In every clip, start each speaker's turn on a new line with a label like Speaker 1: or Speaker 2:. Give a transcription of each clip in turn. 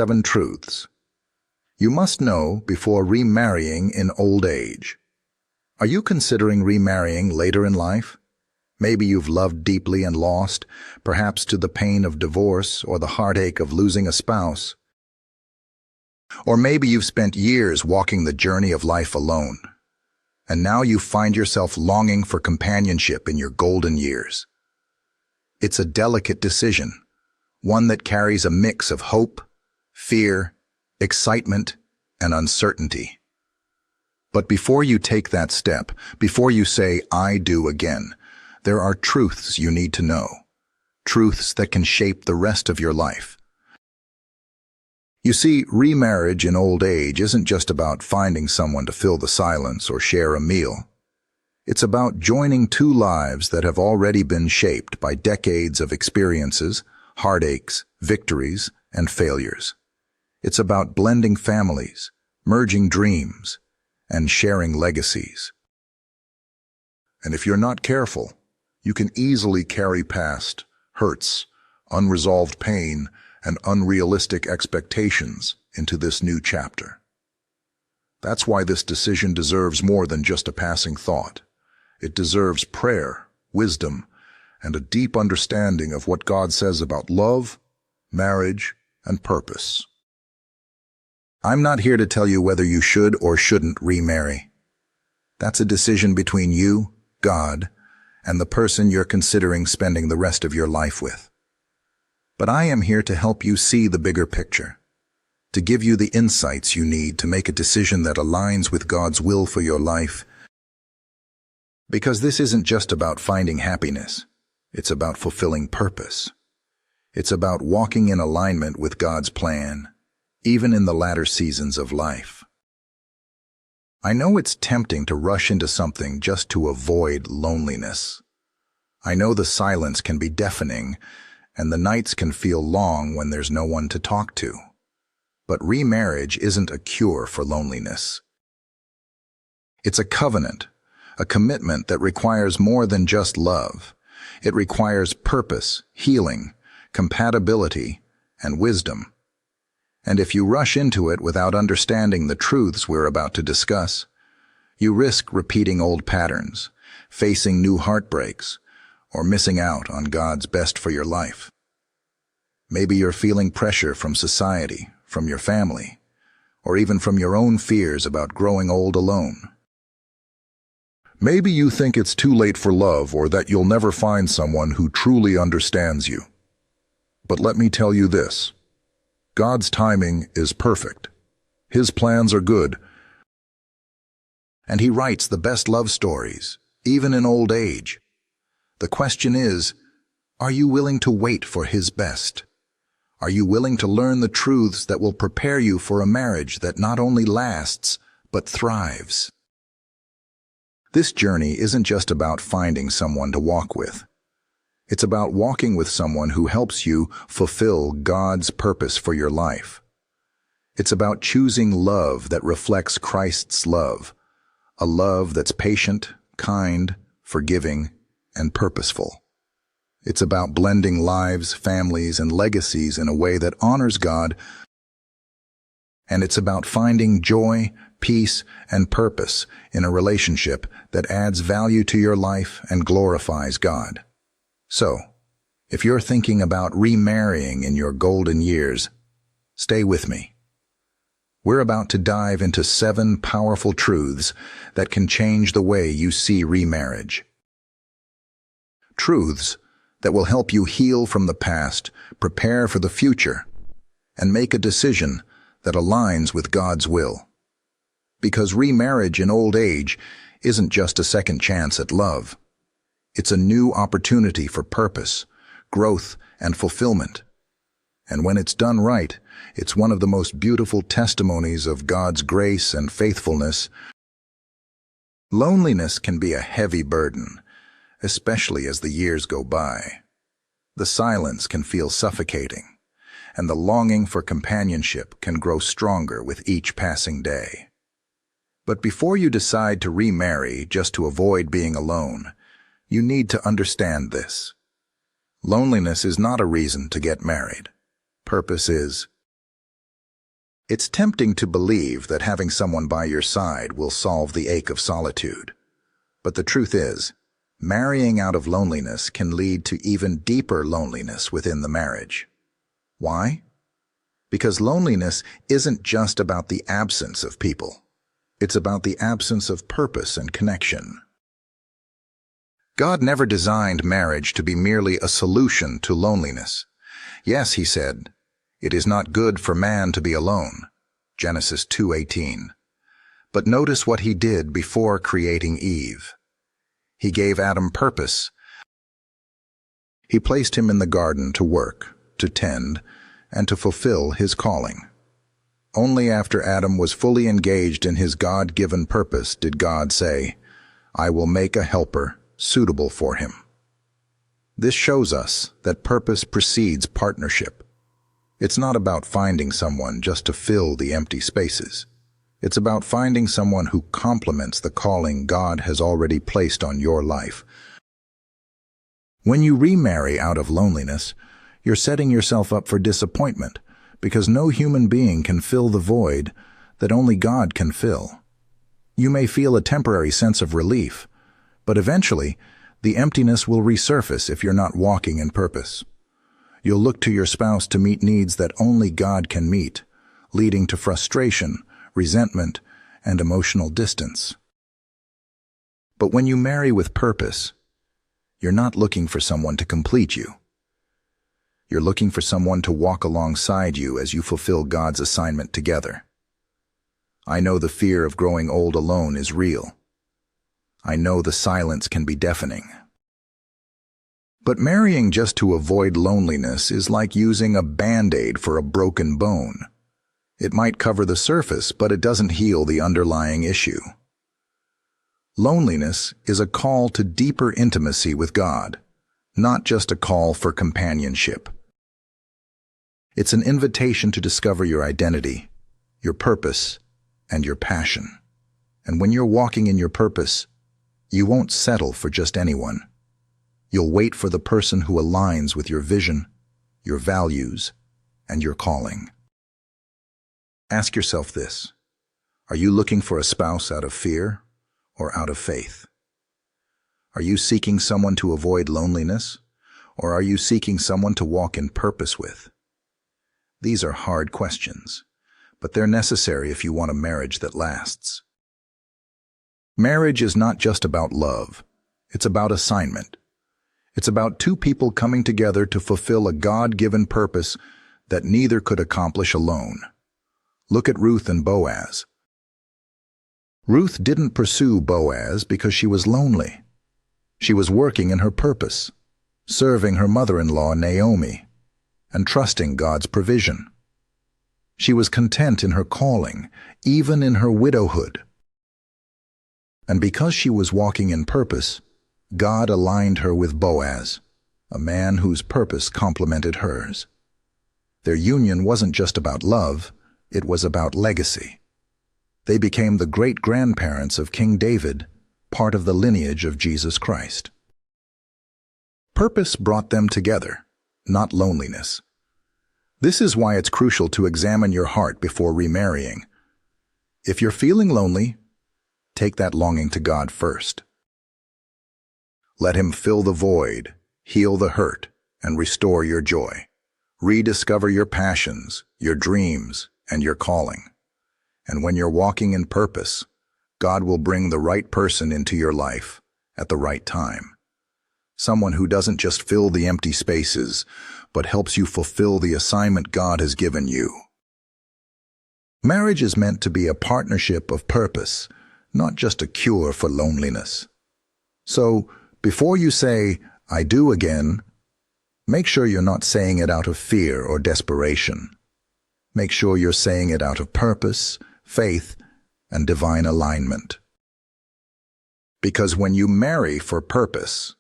Speaker 1: 7 Truths You must know before remarrying in old age. Are you considering remarrying later in life? Maybe you've loved deeply and lost, perhaps to the pain of divorce or the heartache of losing a spouse. Or maybe you've spent years walking the journey of life alone, and now you find yourself longing for companionship in your golden years. It's a delicate decision, one that carries a mix of hope, fear, excitement, and uncertainty. But before you take that step, before you say, "I do" again, there are truths you need to know, truths that can shape the rest of your life. You see, remarriage in old age isn't just about finding someone to fill the silence or share a meal. It's about joining two lives that have already been shaped by decades of experiences, heartaches, victories, and failures. It's about blending families, merging dreams, and sharing legacies. And if you're not careful, you can easily carry past hurts, unresolved pain, and unrealistic expectations into this new chapter. That's why this decision deserves more than just a passing thought. It deserves prayer, wisdom, and a deep understanding of what God says about love, marriage, and purpose. I'm not here to tell you whether you should or shouldn't remarry. That's a decision between you, God, and the person you're considering spending the rest of your life with. But I am here to help you see the bigger picture, to give you the insights you need to make a decision that aligns with God's will for your life. Because this isn't just about finding happiness, it's about fulfilling purpose. It's about walking in alignment with God's plan, even in the latter seasons of life. I know it's tempting to rush into something just to avoid loneliness. I know the silence can be deafening, and the nights can feel long when there's no one to talk to. But remarriage isn't a cure for loneliness. It's a covenant, a commitment that requires more than just love. It requires purpose, healing, compatibility, and wisdom. And if you rush into it without understanding the truths we're about to discuss, you risk repeating old patterns, facing new heartbreaks, or missing out on God's best for your life. Maybe you're feeling pressure from society, from your family, or even from your own fears about growing old alone. Maybe you think it's too late for love or that you'll never find someone who truly understands you. But let me tell you this. God's timing is perfect. His plans are good. And He writes the best love stories, even in old age. The question is, are you willing to wait for His best? Are you willing to learn the truths that will prepare you for a marriage that not only lasts, but thrives? This journey isn't just about finding someone to walk with. It's about walking with someone who helps you fulfill God's purpose for your life. It's about choosing love that reflects Christ's love, a love that's patient, kind, forgiving, and purposeful. It's about blending lives, families, and legacies in a way that honors God, and it's about finding joy, peace, and purpose in a relationship that adds value to your life and glorifies God. So, if you're thinking about remarrying in your golden years, stay with me. We're about to dive into 7 powerful truths that can change the way you see remarriage. Truths that will help you heal from the past, prepare for the future, and make a decision that aligns with God's will. Because remarriage in old age isn't just a second chance at love. It's a new opportunity for purpose, growth, and fulfillment. And when it's done right, it's one of the most beautiful testimonies of God's grace and faithfulness. Loneliness can be a heavy burden, especially as the years go by. The silence can feel suffocating, and the longing for companionship can grow stronger with each passing day. But before you decide to remarry just to avoid being alone, you need to understand this. Loneliness is not a reason to get married. Purpose is. It's tempting to believe that having someone by your side will solve the ache of solitude. But the truth is, marrying out of loneliness can lead to even deeper loneliness within the marriage. Why? Because loneliness isn't just about the absence of people. It's about the absence of purpose and connection. God never designed marriage to be merely a solution to loneliness. Yes, he said, "It is not good for man to be alone." Genesis 2:18. But notice what he did before creating Eve. He gave Adam purpose. He placed him in the garden to work, to tend, and to fulfill his calling. Only after Adam was fully engaged in his God-given purpose did God say, "I will make a helper suitable for him." This shows us that purpose precedes partnership. It's not about finding someone just to fill the empty spaces. It's about finding someone who complements the calling God has already placed on your life. When you remarry out of loneliness, you're setting yourself up for disappointment, because no human being can fill the void that only God can fill. You may feel a temporary sense of relief, but eventually, the emptiness will resurface if you're not walking in purpose. You'll look to your spouse to meet needs that only God can meet, leading to frustration, resentment, and emotional distance. But when you marry with purpose, you're not looking for someone to complete you. You're looking for someone to walk alongside you as you fulfill God's assignment together. I know the fear of growing old alone is real. I know the silence can be deafening. But marrying just to avoid loneliness is like using a Band-Aid for a broken bone. It might cover the surface, but it doesn't heal the underlying issue. Loneliness is a call to deeper intimacy with God, not just a call for companionship. It's an invitation to discover your identity, your purpose, and your passion. And when you're walking in your purpose, you won't settle for just anyone. You'll wait for the person who aligns with your vision, your values, and your calling. Ask yourself this: are you looking for a spouse out of fear or out of faith? Are you seeking someone to avoid loneliness, or are you seeking someone to walk in purpose with? These are hard questions, but they're necessary if you want a marriage that lasts. Marriage is not just about love. It's about assignment. It's about two people coming together to fulfill a God-given purpose that neither could accomplish alone. Look at Ruth and Boaz. Ruth didn't pursue Boaz because she was lonely. She was working in her purpose, serving her mother-in-law Naomi, and trusting God's provision. She was content in her calling, even in her widowhood. And because she was walking in purpose, God aligned her with Boaz, a man whose purpose complemented hers. Their union wasn't just about love, it was about legacy. They became the great-grandparents of King David, part of the lineage of Jesus Christ. Purpose brought them together, not loneliness. This is why it's crucial to examine your heart before remarrying. If you're feeling lonely, take that longing to God first. Let Him fill the void, heal the hurt, and restore your joy. Rediscover your passions, your dreams, and your calling. And when you're walking in purpose, God will bring the right person into your life at the right time. Someone who doesn't just fill the empty spaces, but helps you fulfill the assignment God has given you. Marriage is meant to be a partnership of purpose, not just a cure for loneliness. So, before you say, "I do" again, make sure you're not saying it out of fear or desperation. Make sure you're saying it out of purpose, faith, and divine alignment. Because when you marry for purpose,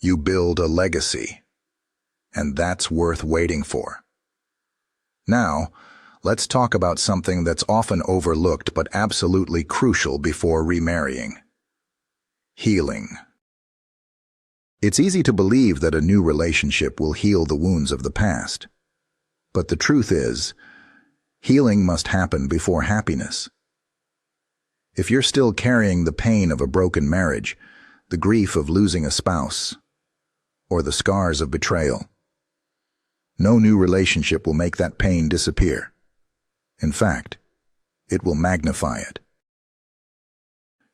Speaker 1: you build a legacy, and that's worth waiting for. Now, let's talk about something that's often overlooked but absolutely crucial before remarrying: healing. It's easy to believe that a new relationship will heal the wounds of the past. But the truth is, Healing must happen before happiness. If you're still carrying the pain of a broken marriage, the grief of losing a spouse, or the scars of betrayal, no new relationship will make that pain disappear. In fact, it will magnify it.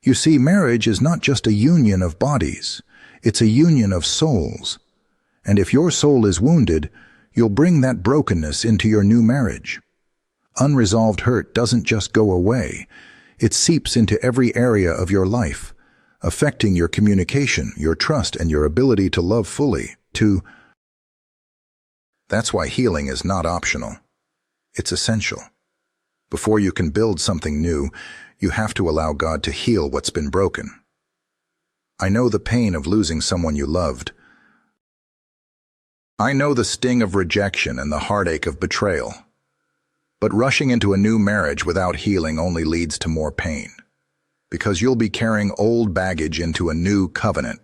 Speaker 1: You see, marriage is not just a union of bodies, it's a union of souls. And if your soul is wounded, you'll bring that brokenness into your new marriage. Unresolved hurt doesn't just go away. It seeps into every area of your life, affecting your communication, your trust, and your ability to love fully. That's why healing is not optional. It's essential. Before you can build something new, you have to allow God to heal what's been broken. I know the pain of losing someone you loved. I know the sting of rejection and the heartache of betrayal. But rushing into a new marriage without healing only leads to more pain, because you'll be carrying old baggage into a new covenant.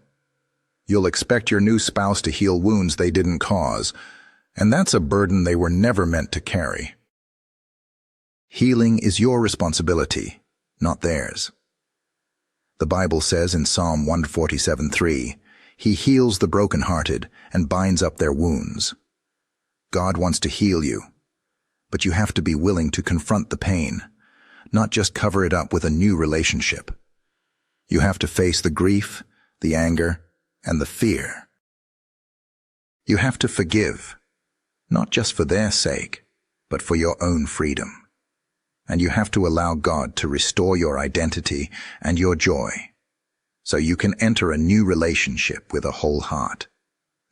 Speaker 1: You'll expect your new spouse to heal wounds they didn't cause, and that's a burden they were never meant to carry. Healing is your responsibility, not theirs. The Bible says in Psalm 147:3, He heals the brokenhearted and binds up their wounds. God wants to heal you, but you have to be willing to confront the pain, not just cover it up with a new relationship. You have to face the grief, the anger, and the fear. You have to forgive, not just for their sake, but for your own freedom. And you have to allow God to restore your identity and your joy, so you can enter a new relationship with a whole heart,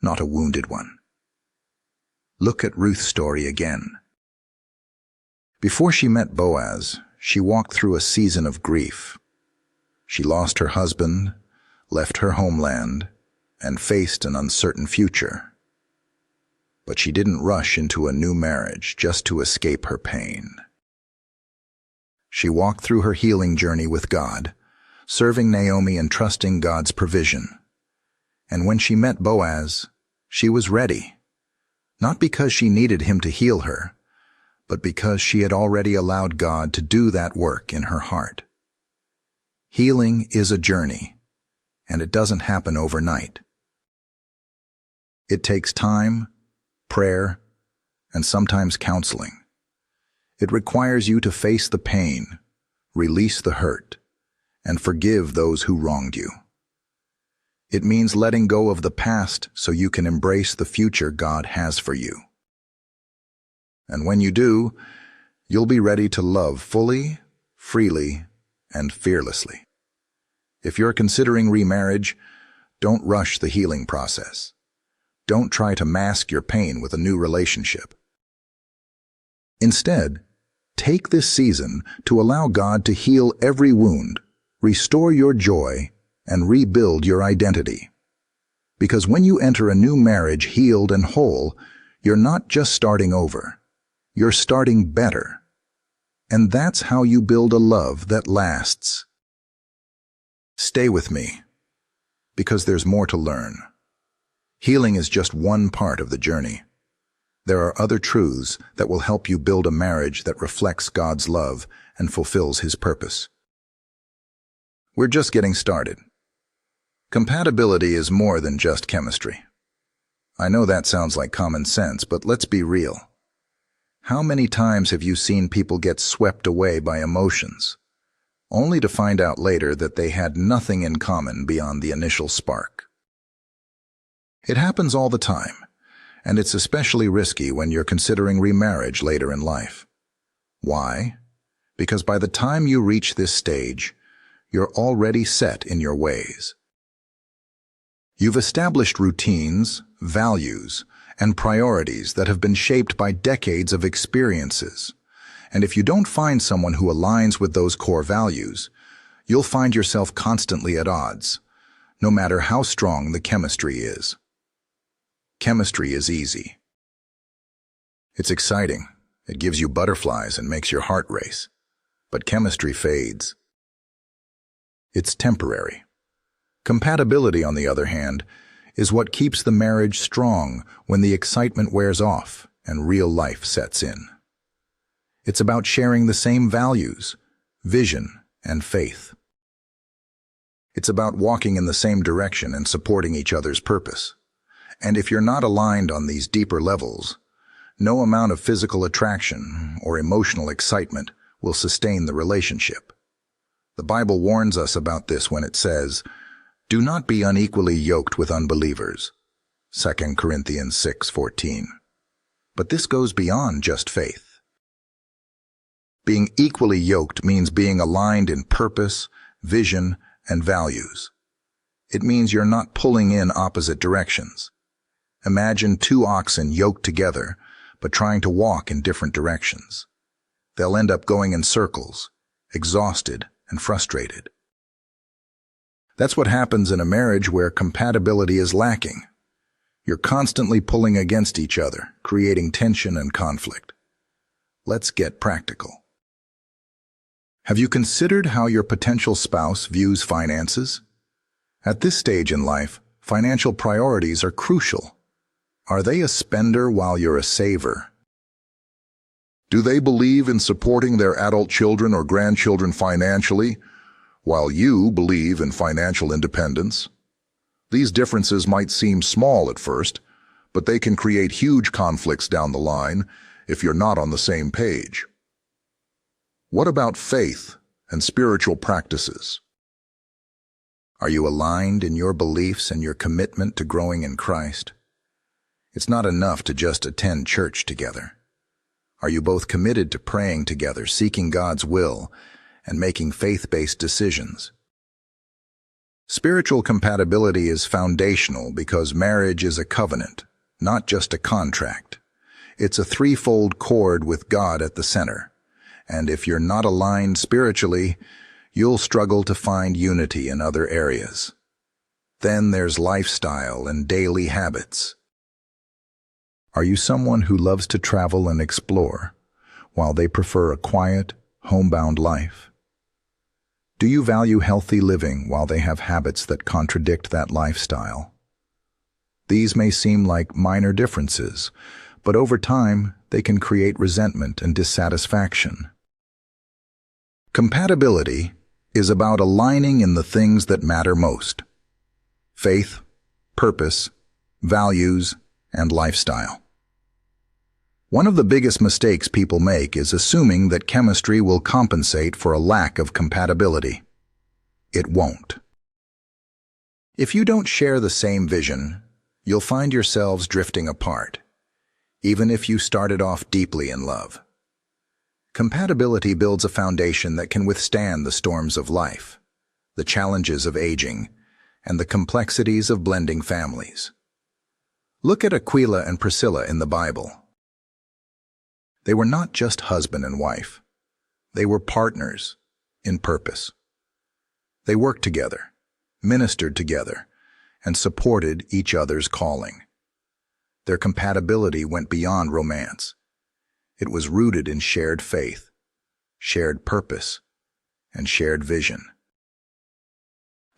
Speaker 1: not a wounded one. Look at Ruth's story again. Before she met Boaz, she walked through a season of grief. She lost her husband, left her homeland, and faced an uncertain future. But she didn't rush into a new marriage just to escape her pain. She walked through her healing journey with God, serving Naomi and trusting God's provision. And when she met Boaz, she was ready, not because she needed him to heal her, but because she had already allowed God to do that work in her heart. Healing is a journey, and it doesn't happen overnight. It takes time, prayer, and sometimes counseling. It requires you to face the pain, release the hurt, and forgive those who wronged you. It means letting go of the past so you can embrace the future God has for you. And when you do, you'll be ready to love fully, freely, and fearlessly. If you're considering remarriage, don't rush the healing process. Don't try to mask your pain with a new relationship. Instead, take this season to allow God to heal every wound, restore your joy, and rebuild your identity. Because when you enter a new marriage healed and whole, you're not just starting over. You're starting better. And that's how you build a love that lasts. Stay with me, because there's more to learn. Healing is just one part of the journey. There are other truths that will help you build a marriage that reflects God's love and fulfills His purpose. We're just getting started. Compatibility is more than just chemistry. I know that sounds like common sense, but let's be real. How many times have you seen people get swept away by emotions, only to find out later that they had nothing in common beyond the initial spark? It happens all the time, and it's especially risky when you're considering remarriage later in life. Why? Because by the time you reach this stage, you're already set in your ways. You've established routines, values, and priorities that have been shaped by decades of experiences. And if you don't find someone who aligns with those core values, you'll find yourself constantly at odds, no matter how strong the chemistry is. Chemistry is easy. It's exciting. It gives you butterflies and makes your heart race. But chemistry fades. It's temporary. Compatibility, on the other hand, is what keeps the marriage strong when the excitement wears off and real life sets in. It's about sharing the same values, vision, and faith. It's about walking in the same direction and supporting each other's purpose. And if you're not aligned on these deeper levels, no amount of physical attraction or emotional excitement will sustain the relationship. The Bible warns us about this when it says, "Do not be unequally yoked with unbelievers." 2 Corinthians 6:14. But this goes beyond just faith. Being equally yoked means being aligned in purpose, vision, and values. It means you're not pulling in opposite directions. Imagine two oxen yoked together, but trying to walk in different directions. They'll end up going in circles, exhausted and frustrated. That's what happens in a marriage where compatibility is lacking. You're constantly pulling against each other, creating tension and conflict. Let's get practical. Have you considered how your potential spouse views finances? At this stage in life, financial priorities are crucial. Are they a spender while you're a saver? Do they believe in supporting their adult children or grandchildren financially, while you believe in financial independence? These differences might seem small at first, but they can create huge conflicts down the line if you're not on the same page. What about faith and spiritual practices? Are you aligned in your beliefs and your commitment to growing in Christ? It's not enough to just attend church together. Are you both committed to praying together, seeking God's will, and making faith-based decisions? Spiritual compatibility is foundational because marriage is a covenant, not just a contract. It's a threefold cord with God at the center. And if you're not aligned spiritually, you'll struggle to find unity in other areas. Then there's lifestyle and daily habits. Are you someone who loves to travel and explore, while they prefer a quiet, homebound life? Do you value healthy living while they have habits that contradict that lifestyle? These may seem like minor differences, but over time, they can create resentment and dissatisfaction. Compatibility is about aligning in the things that matter most: faith, purpose, values, and lifestyle. One of the biggest mistakes people make is assuming that chemistry will compensate for a lack of compatibility. It won't. If you don't share the same vision, you'll find yourselves drifting apart, even if you started off deeply in love. Compatibility builds a foundation that can withstand the storms of life, the challenges of aging, and the complexities of blending families. Look at Aquila and Priscilla in the Bible. They were not just husband and wife. They were partners in purpose. They worked together, ministered together, and supported each other's calling. Their compatibility went beyond romance. It was rooted in shared faith, shared purpose, and shared vision.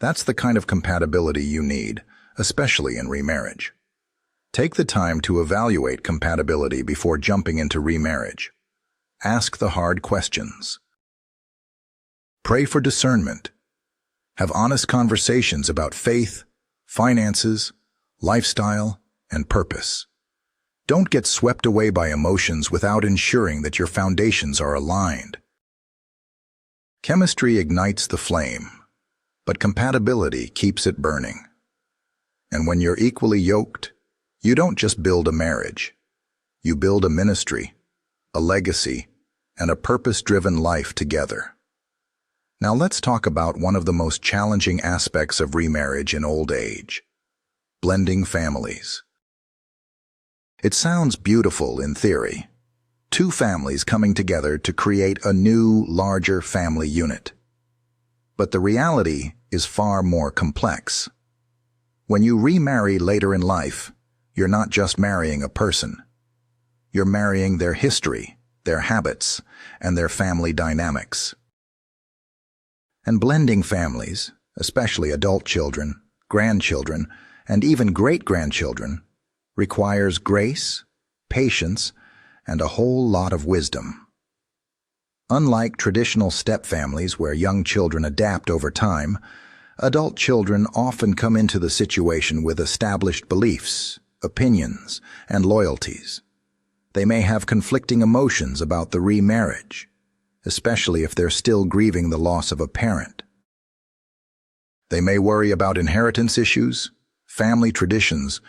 Speaker 1: That's the kind of compatibility you need, especially in remarriage. Take the time to evaluate compatibility before jumping into remarriage. Ask the hard questions. Pray for discernment. Have honest conversations about faith, finances, lifestyle, and purpose. Don't get swept away by emotions without ensuring that your foundations are aligned. Chemistry ignites the flame, but compatibility keeps it burning. And when you're equally yoked, you don't just build a marriage. You build a ministry, a legacy, and a purpose-driven life together. Now let's talk about one of the most challenging aspects of remarriage in old age: blending families. It sounds beautiful in theory. Two families coming together to create a new, larger family unit. But the reality is far more complex. When you remarry later in life, you're not just marrying a person. You're marrying their history, their habits, and their family dynamics. And blending families, especially adult children, grandchildren, and even great-grandchildren, requires grace, patience, and a whole lot of wisdom. Unlike traditional stepfamilies where young children adapt over time, adult children often come into the situation with established beliefs, opinions, and loyalties. They may have conflicting emotions about the remarriage, especially if they're still grieving the loss of a parent. They may worry about inheritance issues, family traditions,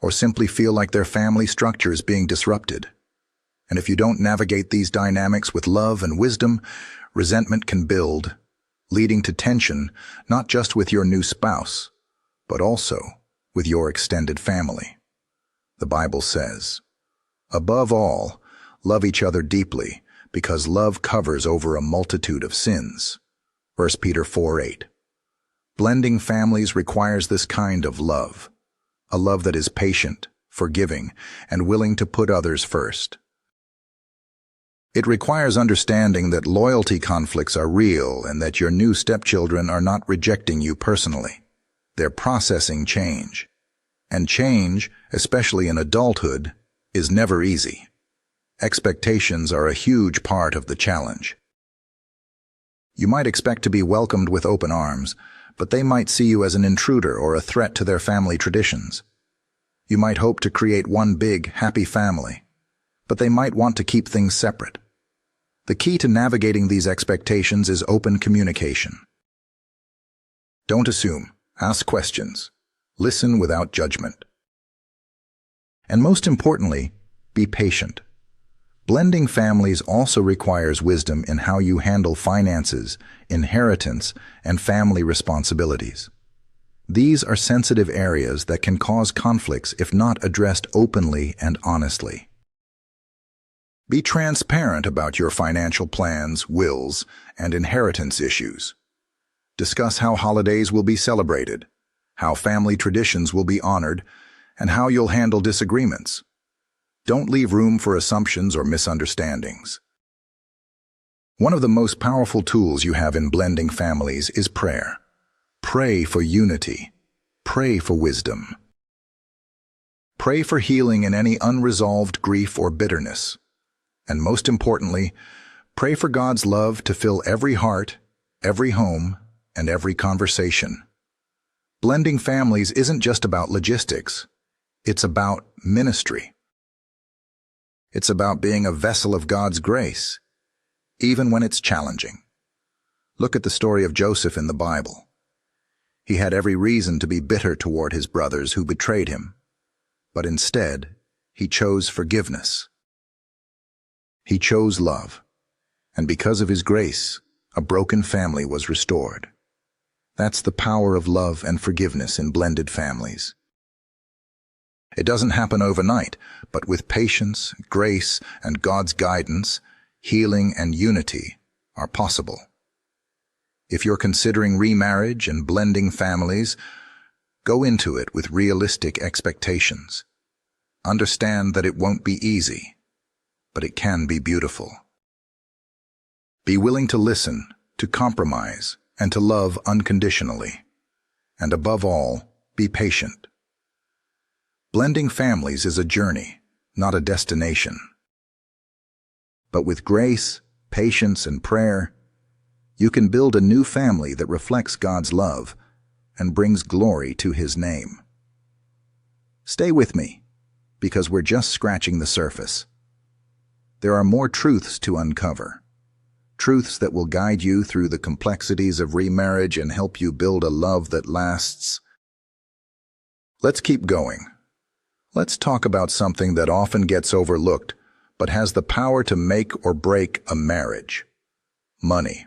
Speaker 1: or simply feel like their family structure is being disrupted. And if you don't navigate these dynamics with love and wisdom, resentment can build, leading to tension not just with your new spouse, but also with your extended family. The Bible says, "Above all, love each other deeply, because love covers over a multitude of sins." 1 Peter 4:8. Blending families requires this kind of love, a love that is patient, forgiving, and willing to put others first. It requires understanding that loyalty conflicts are real and that your new stepchildren are not rejecting you personally. They're processing change. And change, especially in adulthood, is never easy. Expectations are a huge part of the challenge. You might expect to be welcomed with open arms, but they might see you as an intruder or a threat to their family traditions. You might hope to create one big, happy family, but they might want to keep things separate. The key to navigating these expectations is open communication. Don't assume, ask questions, listen without judgment. And most importantly, be patient. Blending families also requires wisdom in how you handle finances, inheritance, and family responsibilities. These are sensitive areas that can cause conflicts if not addressed openly and honestly. Be transparent about your financial plans, wills, and inheritance issues. Discuss how holidays will be celebrated, how family traditions will be honored, and how you'll handle disagreements. Don't leave room for assumptions or misunderstandings. One of the most powerful tools you have in blending families is prayer. Pray for unity. Pray for wisdom. Pray for healing in any unresolved grief or bitterness. And most importantly, pray for God's love to fill every heart, every home, and every conversation. Blending families isn't just about logistics. It's about ministry. It's about being a vessel of God's grace, even when it's challenging. Look at the story of Joseph in the Bible. He had every reason to be bitter toward his brothers who betrayed him, but instead, he chose forgiveness. He chose love, and because of his grace, a broken family was restored. That's the power of love and forgiveness in blended families. It doesn't happen overnight, but with patience, grace, and God's guidance, healing and unity are possible. If you're considering remarriage and blending families, go into it with realistic expectations. Understand that it won't be easy, but it can be beautiful. Be willing to listen, to compromise, and to love unconditionally. And above all, be patient. Blending families is a journey, not a destination. But with grace, patience, and prayer, you can build a new family that reflects God's love and brings glory to His name. Stay with me, because we're just scratching the surface. There are more truths to uncover, truths that will guide you through the complexities of remarriage and help you build a love that lasts. Let's keep going. Let's talk about something that often gets overlooked, but has the power to make or break a marriage: money.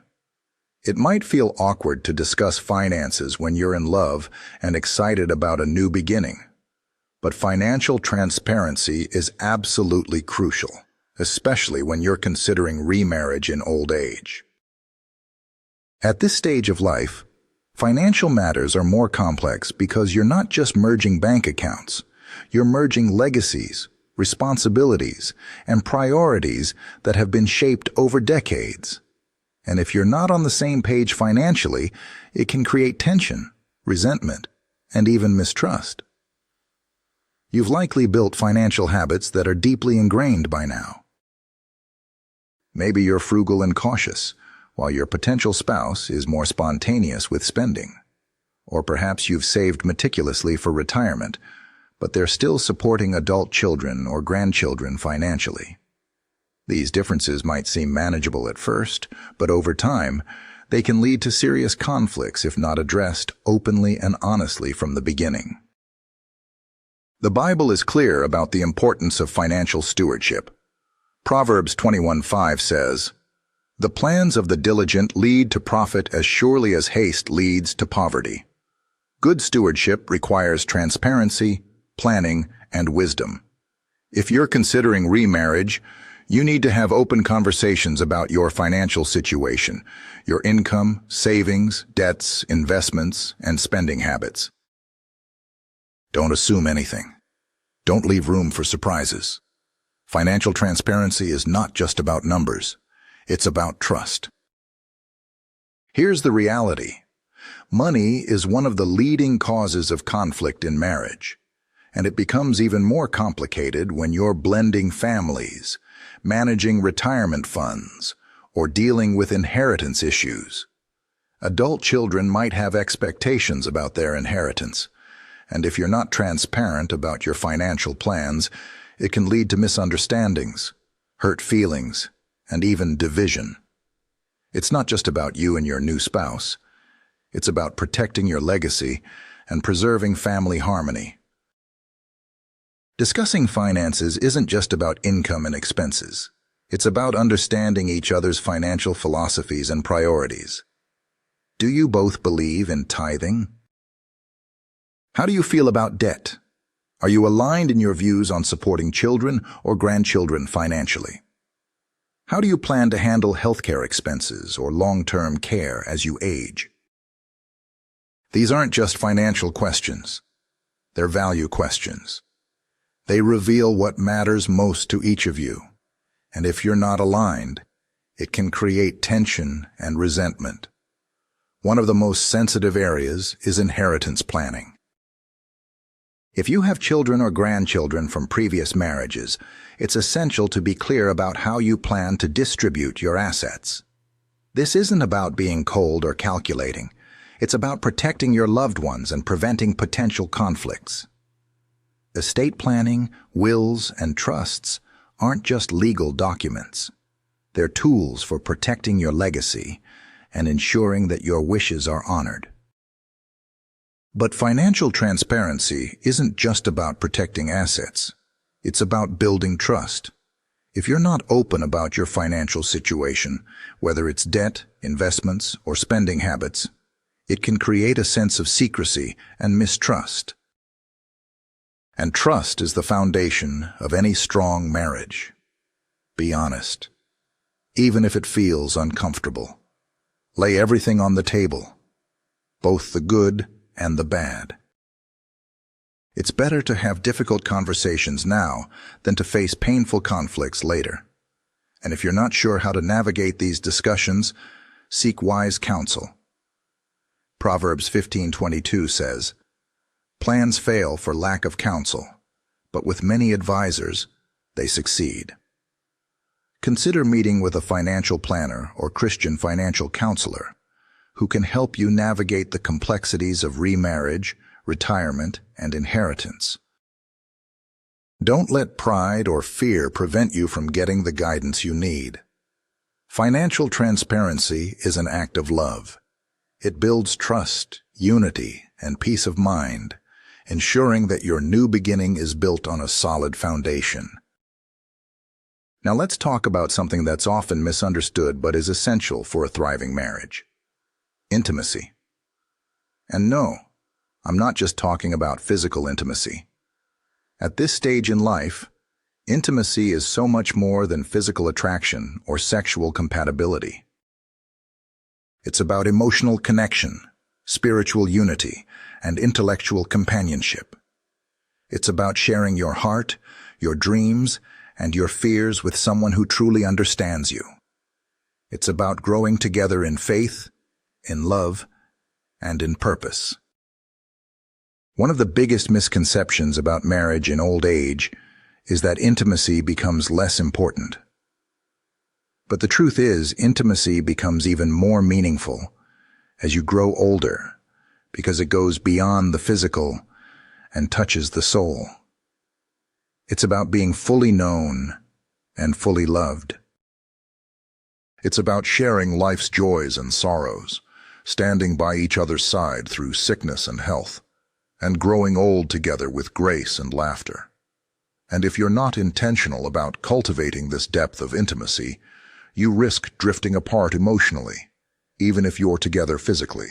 Speaker 1: It might feel awkward to discuss finances when you're in love and excited about a new beginning, but financial transparency is absolutely crucial, especially when you're considering remarriage in old age. At this stage of life, financial matters are more complex because you're not just merging bank accounts. You're merging legacies, responsibilities, and priorities that have been shaped over decades. And if you're not on the same page financially, it can create tension, resentment, and even mistrust. You've likely built financial habits that are deeply ingrained by now. Maybe you're frugal and cautious, while your potential spouse is more spontaneous with spending. Or perhaps you've saved meticulously for retirement, but they're still supporting adult children or grandchildren financially. These differences might seem manageable at first, but over time, they can lead to serious conflicts if not addressed openly and honestly from the beginning. The Bible is clear about the importance of financial stewardship. Proverbs 21:5 says, "The plans of the diligent lead to profit as surely as haste leads to poverty." Good stewardship requires transparency, planning, and wisdom. If you're considering remarriage, you need to have open conversations about your financial situation, your income, savings, debts, investments, and spending habits. Don't assume anything. Don't leave room for surprises. Financial transparency is not just about numbers. It's about trust. Here's the reality. Money is one of the leading causes of conflict in marriage, and it becomes even more complicated when you're blending families, managing retirement funds, or dealing with inheritance issues. Adult children might have expectations about their inheritance, and if you're not transparent about your financial plans, it can lead to misunderstandings, hurt feelings, and even division. It's not just about you and your new spouse. It's about protecting your legacy and preserving family harmony. Discussing finances isn't just about income and expenses. It's about understanding each other's financial philosophies and priorities. Do you both believe in tithing? How do you feel about debt? Are you aligned in your views on supporting children or grandchildren financially? How do you plan to handle healthcare expenses or long-term care as you age? These aren't just financial questions. They're value questions. They reveal what matters most to each of you, and if you're not aligned, it can create tension and resentment. One of the most sensitive areas is inheritance planning. If you have children or grandchildren from previous marriages, it's essential to be clear about how you plan to distribute your assets. This isn't about being cold or calculating. It's about protecting your loved ones and preventing potential conflicts. Estate planning, wills, and trusts aren't just legal documents. They're tools for protecting your legacy and ensuring that your wishes are honored. But financial transparency isn't just about protecting assets. It's about building trust. If you're not open about your financial situation, whether it's debt, investments, or spending habits, it can create a sense of secrecy and mistrust. And trust is the foundation of any strong marriage. Be honest, even if it feels uncomfortable. Lay everything on the table, both the good and the bad. It's better to have difficult conversations now than to face painful conflicts later. And if you're not sure how to navigate these discussions, seek wise counsel. Proverbs 15:22 says, "Plans fail for lack of counsel, but with many advisors, they succeed." Consider meeting with a financial planner or Christian financial counselor who can help you navigate the complexities of remarriage, retirement, and inheritance. Don't let pride or fear prevent you from getting the guidance you need. Financial transparency is an act of love. It builds trust, unity, and peace of mind, ensuring that your new beginning is built on a solid foundation. Now let's talk about something that's often misunderstood but is essential for a thriving marriage: intimacy. And no, I'm not just talking about physical intimacy. At this stage in life, intimacy is so much more than physical attraction or sexual compatibility. It's about emotional connection, spiritual unity, and intellectual companionship. It's about sharing your heart, your dreams, and your fears with someone who truly understands you. It's about growing together in faith, in love, and in purpose. One of the biggest misconceptions about marriage in old age is that intimacy becomes less important. But the truth is, intimacy becomes even more meaningful as you grow older, because it goes beyond the physical and touches the soul. It's about being fully known and fully loved. It's about sharing life's joys and sorrows, standing by each other's side through sickness and health, and growing old together with grace and laughter. And if you're not intentional about cultivating this depth of intimacy, you risk drifting apart emotionally, even if you're together physically.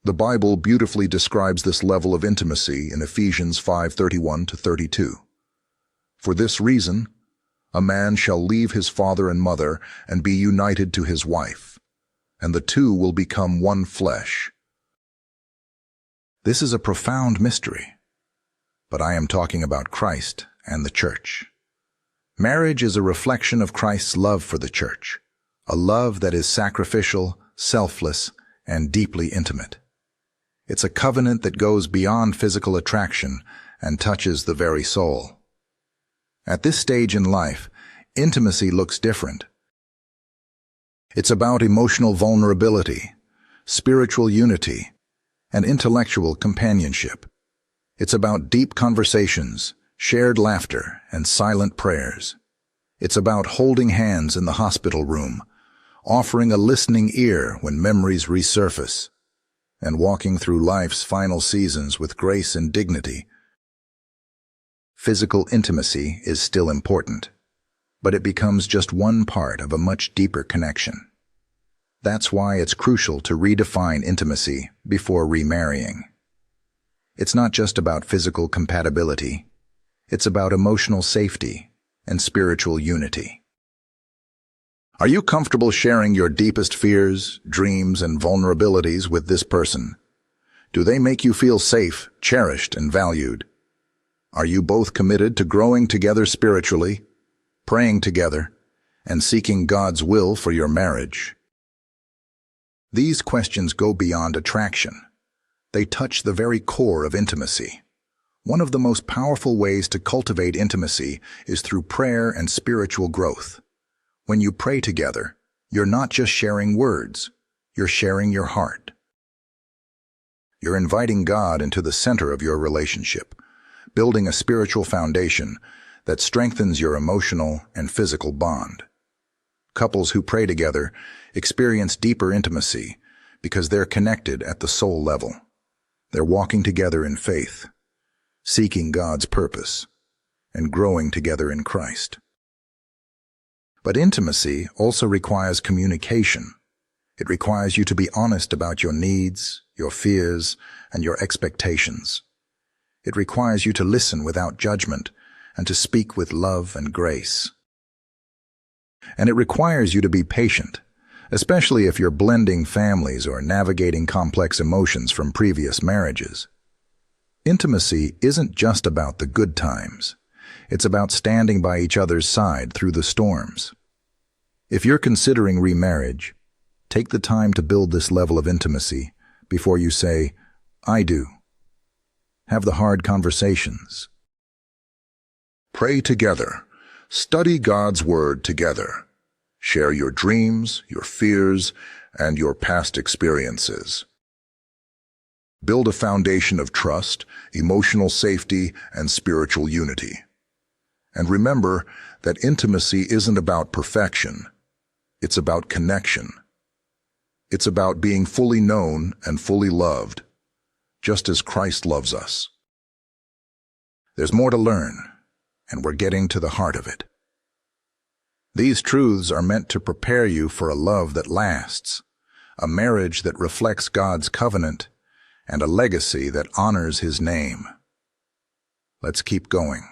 Speaker 1: The Bible beautifully describes this level of intimacy in Ephesians 5:31-32. For this reason, a man shall leave his father and mother and be united to his wife, and the two will become one flesh. This is a profound mystery, but I am talking about Christ and the church. Marriage is a reflection of Christ's love for the church, a love that is sacrificial, selfless, and deeply intimate. It's a covenant that goes beyond physical attraction and touches the very soul. At this stage in life, intimacy looks different. It's about emotional vulnerability, spiritual unity, and intellectual companionship. It's about deep conversations, shared laughter, and silent prayers. It's about holding hands in the hospital room, offering a listening ear when memories resurface, and walking through life's final seasons with grace and dignity. Physical intimacy is still important, but it becomes just one part of a much deeper connection. That's why it's crucial to redefine intimacy before remarrying. It's not just about physical compatibility. It's about emotional safety and spiritual unity. Are you comfortable sharing your deepest fears, dreams, and vulnerabilities with this person? Do they make you feel safe, cherished, and valued? Are you both committed to growing together spiritually, praying together, and seeking God's will for your marriage? These questions go beyond attraction. They touch the very core of intimacy. One of the most powerful ways to cultivate intimacy is through prayer and spiritual growth. When you pray together, you're not just sharing words, you're sharing your heart. You're inviting God into the center of your relationship, building a spiritual foundation that strengthens your emotional and physical bond. Couples who pray together experience deeper intimacy because they're connected at the soul level. They're walking together in faith, seeking God's purpose, and growing together in Christ. But intimacy also requires communication. It requires you to be honest about your needs, your fears, and your expectations. It requires you to listen without judgment and to speak with love and grace. And it requires you to be patient, especially if you're blending families or navigating complex emotions from previous marriages. Intimacy isn't just about the good times. It's about standing by each other's side through the storms. If you're considering remarriage, take the time to build this level of intimacy before you say, "I do." Have the hard conversations. Pray together. Study God's Word together. Share your dreams, your fears, and your past experiences. Build a foundation of trust, emotional safety, and spiritual unity. And remember that intimacy isn't about perfection. It's about connection. It's about being fully known and fully loved, just as Christ loves us. There's more to learn, and we're getting to the heart of it. These truths are meant to prepare you for a love that lasts, a marriage that reflects God's covenant, and a legacy that honors His name. Let's keep going.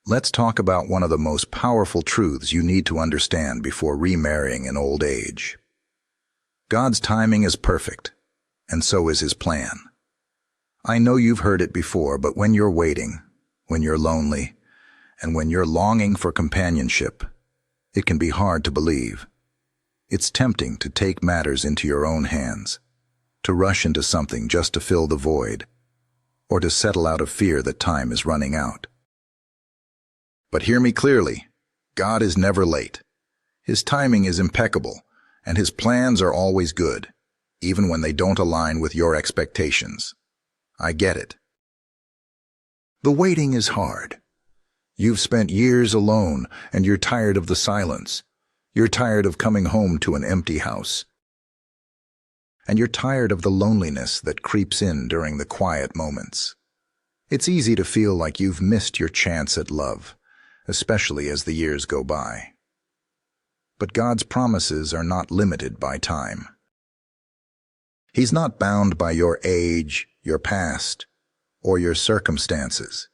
Speaker 1: Let's talk about one of the most powerful truths you need to understand before remarrying in old age. God's timing is perfect, and so is His plan. I know you've heard it before, but when you're waiting, when you're lonely, and when you're longing for companionship, it can be hard to believe. It's tempting to take matters into your own hands, to rush into something just to fill the void, or to settle out of fear that time is running out. But hear me clearly, God is never late. His timing is impeccable, and His plans are always good, even when they don't align with your expectations. I get it. The waiting is hard. You've spent years alone, and you're tired of the silence. You're tired of coming home to an empty house. And you're tired of the loneliness that creeps in during the quiet moments. It's easy to feel like you've missed your chance at love, especially as the years go by. But God's promises are not limited by time. He's not bound by your age, your past, or your circumstances.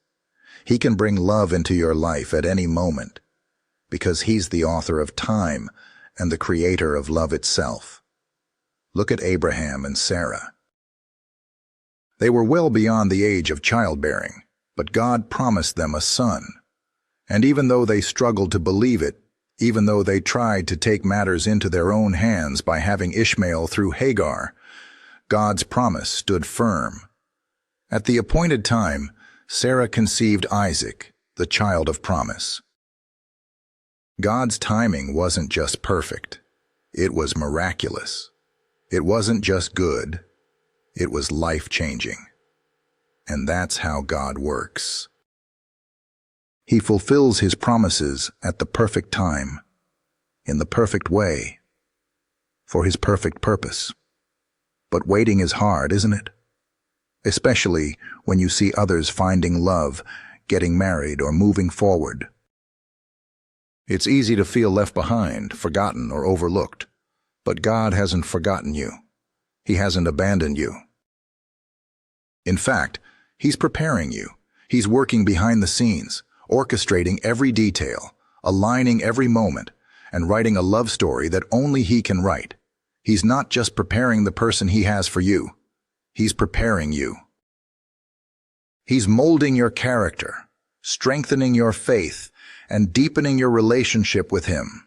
Speaker 1: He can bring love into your life at any moment, because He's the author of time and the creator of love itself. Look at Abraham and Sarah. They were well beyond the age of childbearing, but God promised them a son. And even though they struggled to believe it, even though they tried to take matters into their own hands by having Ishmael through Hagar, God's promise stood firm. At the appointed time, Sarah conceived Isaac, the child of promise. God's timing wasn't just perfect. It was miraculous. It wasn't just good. It was life-changing. And that's how God works. He fulfills His promises at the perfect time, in the perfect way, for His perfect purpose. But waiting is hard, isn't it? Especially when you see others finding love, getting married, or moving forward. It's easy to feel left behind, forgotten, or overlooked. But God hasn't forgotten you. He hasn't abandoned you. In fact, He's preparing you. He's working behind the scenes, orchestrating every detail, aligning every moment, and writing a love story that only He can write. He's not just preparing the person He has for you. He's preparing you. He's molding your character, strengthening your faith, and deepening your relationship with Him.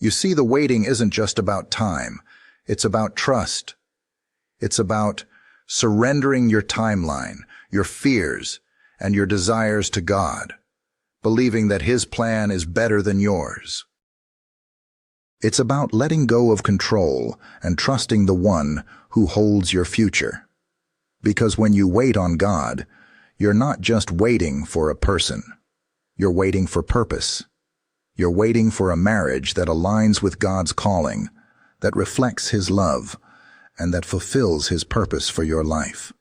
Speaker 1: You see, the waiting isn't just about time. It's about trust. It's about surrendering your timeline, your fears, and your desires to God, believing that His plan is better than yours. It's about letting go of control and trusting the One who holds your future. Because when you wait on God, you're not just waiting for a person. You're waiting for purpose. You're waiting for a marriage that aligns with God's calling, that reflects His love, and that fulfills His purpose for your life.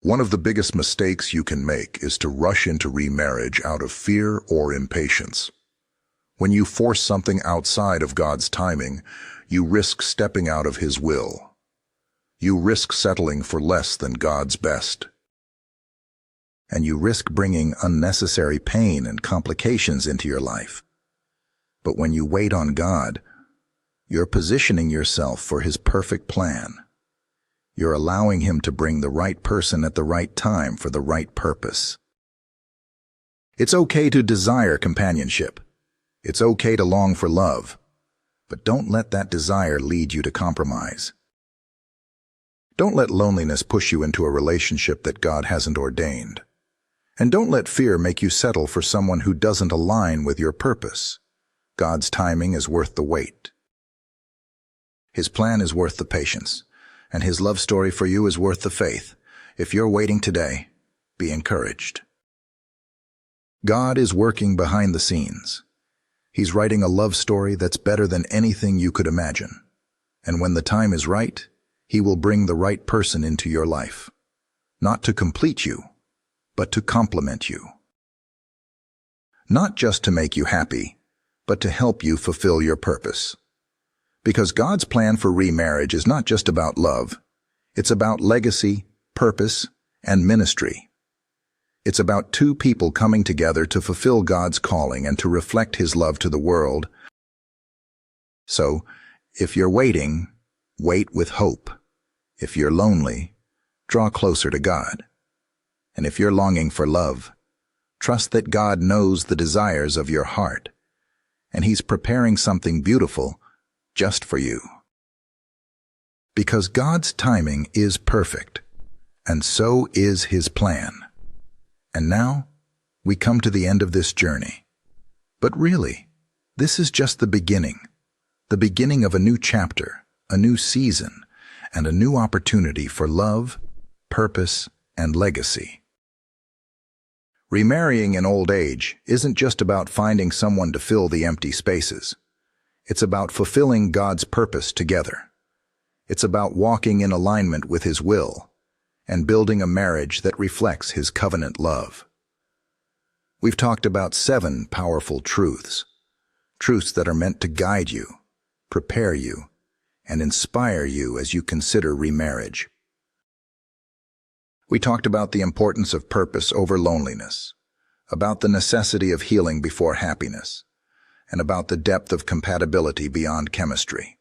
Speaker 1: One of the biggest mistakes you can make is to rush into remarriage out of fear or impatience. When you force something outside of God's timing, you risk stepping out of His will. You risk settling for less than God's best. And you risk bringing unnecessary pain and complications into your life. But when you wait on God, you're positioning yourself for His perfect plan. You're allowing Him to bring the right person at the right time for the right purpose. It's okay to desire companionship. It's okay to long for love. But don't let that desire lead you to compromise. Don't let loneliness push you into a relationship that God hasn't ordained. And don't let fear make you settle for someone who doesn't align with your purpose. God's timing is worth the wait. His plan is worth the patience, and His love story for you is worth the faith. If you're waiting today, be encouraged. God is working behind the scenes. He's writing a love story that's better than anything you could imagine. And when the time is right, He will bring the right person into your life. Not to complete you, but to complement you. Not just to make you happy, but to help you fulfill your purpose. Because God's plan for remarriage is not just about love. It's about legacy, purpose, and ministry. It's about two people coming together to fulfill God's calling and to reflect His love to the world. So, if you're waiting, wait with hope. If you're lonely, draw closer to God. And if you're longing for love, trust that God knows the desires of your heart, and He's preparing something beautiful just for you. Because God's timing is perfect, and so is His plan. And now, we come to the end of this journey. But really, this is just the beginning of a new chapter, a new season, and a new opportunity for love, purpose, and legacy. Remarrying in old age isn't just about finding someone to fill the empty spaces. It's about fulfilling God's purpose together. It's about walking in alignment with His will and building a marriage that reflects His covenant love. We've talked about 7 powerful truths that are meant to guide you, prepare you, and inspire you as you consider remarriage. We talked about the importance of purpose over loneliness, about the necessity of healing before happiness, and about the depth of compatibility beyond chemistry.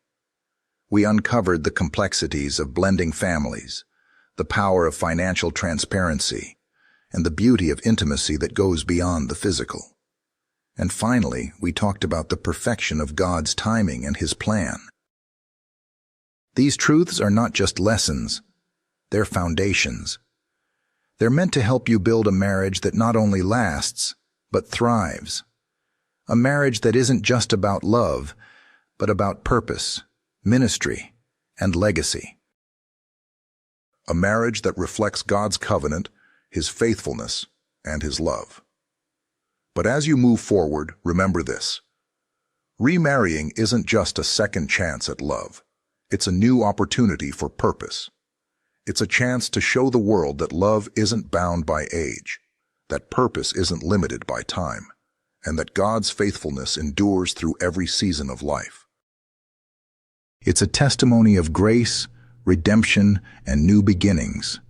Speaker 1: We uncovered the complexities of blending families, the power of financial transparency, and the beauty of intimacy that goes beyond the physical. And finally, we talked about the perfection of God's timing and His plan. These truths are not just lessons, they're foundations. They're meant to help you build a marriage that not only lasts, but thrives. A marriage that isn't just about love, but about purpose, ministry, and legacy. A marriage that reflects God's covenant, His faithfulness, and His love. But as you move forward, remember this. Remarrying isn't just a second chance at love. It's a new opportunity for purpose. It's a chance to show the world that love isn't bound by age, that purpose isn't limited by time, and that God's faithfulness endures through every season of life. It's a testimony of grace, redemption, and new beginnings.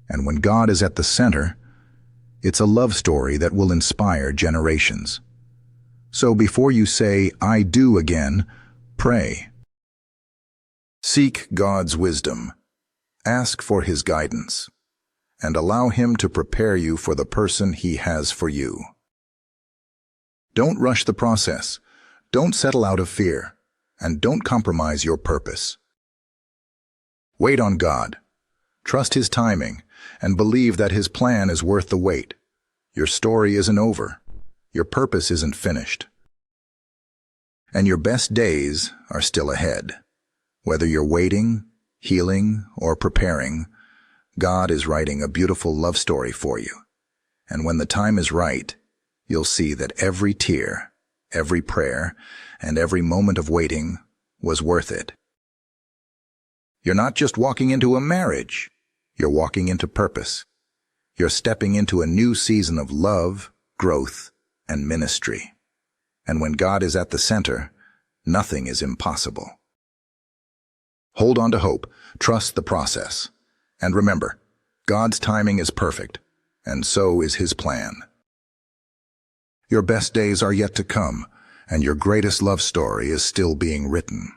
Speaker 1: And when God is at the center, it's a love story that will inspire generations. So before you say, "I do" again, pray. Seek God's wisdom. Ask for His guidance, and allow Him to prepare you for the person He has for you. Don't rush the process. Don't settle out of fear, and don't compromise your purpose. Wait on God. Trust His timing, and believe that His plan is worth the wait. Your story isn't over. Your purpose isn't finished. And your best days are still ahead. Whether you're waiting, healing, or preparing, God is writing a beautiful love story for you. And when the time is right, you'll see that every tear, every prayer, and every moment of waiting was worth it. You're not just walking into a marriage, you're walking into purpose. You're stepping into a new season of love, growth, and ministry. And when God is at the center, nothing is impossible. Hold on to hope, trust the process. And remember, God's timing is perfect, and so is His plan. Your best days are yet to come, and your greatest love story is still being written.